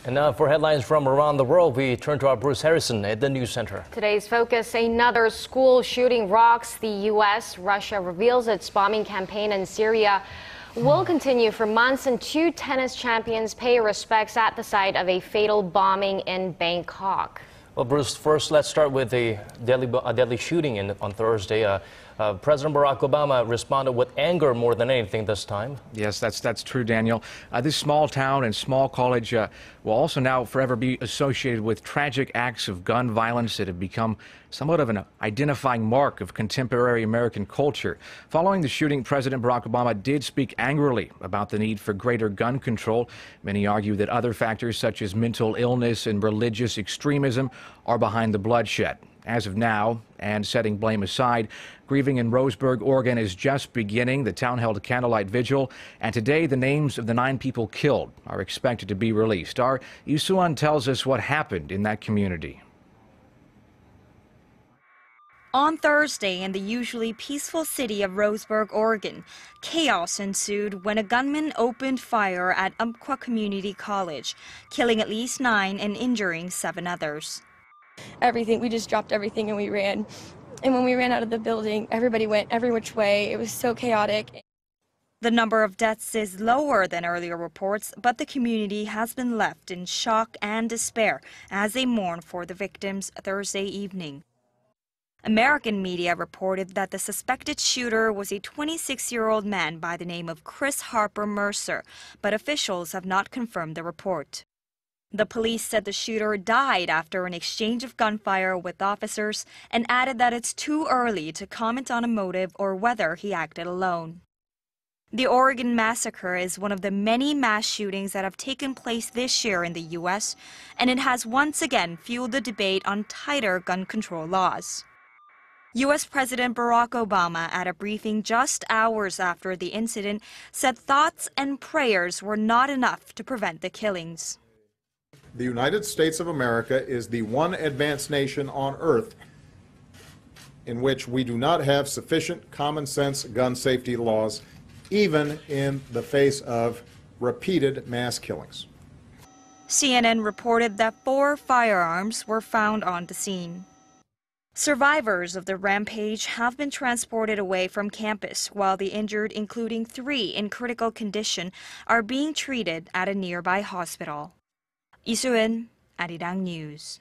And now for headlines from around the world, we turn to our Bruce Harrison at the News Center. Today's focus, another school shooting rocks the U.S. Russia reveals its bombing campaign in Syria will continue for months, and two tennis champions pay respects at the site of a fatal bombing in Bangkok. Well, Bruce, first let's start with a deadly shooting on Thursday. President Barack Obama responded with anger more than anything this time. Yes, that's true, Daniel. This small town and small college will also now forever be associated with tragic acts of gun violence that have become somewhat of an identifying mark of contemporary American culture. Following the shooting, President Barack Obama did speak angrily about the need for greater gun control. Many argue that other factors such as mental illness and religious extremism are behind the bloodshed. As of now, and setting blame aside, grieving in Roseburg, Oregon is just beginning. The town held a candlelight vigil, and today the names of the 9 people killed are expected to be released. Our Yusuan tells us what happened in that community. On Thursday, in the usually peaceful city of Roseburg, Oregon, chaos ensued when a gunman opened fire at Umpqua Community College, killing at least 9 and injuring 7 others. We just dropped everything and we ran. And when we ran out of the building, everybody went every which way. It was so chaotic. The number of deaths is lower than earlier reports, but the community has been left in shock and despair as they mourn for the victims Thursday evening. American media reported that the suspected shooter was a 26-year-old man by the name of Chris Harper Mercer, but officials have not confirmed the report. The police said the shooter died after an exchange of gunfire with officers and added that it's too early to comment on a motive or whether he acted alone. The Oregon massacre is one of the many mass shootings that have taken place this year in the U.S., and it has once again fueled the debate on tighter gun control laws. U.S. President Barack Obama, at a briefing just hours after the incident, said thoughts and prayers were not enough to prevent the killings. The United States of America is the one advanced nation on earth in which we do not have sufficient common sense gun safety laws, even in the face of repeated mass killings. CNN reported that 4 firearms were found on the scene. Survivors of the rampage have been transported away from campus, while the injured, including 3 in critical condition, are being treated at a nearby hospital. Isuin, Arirang News.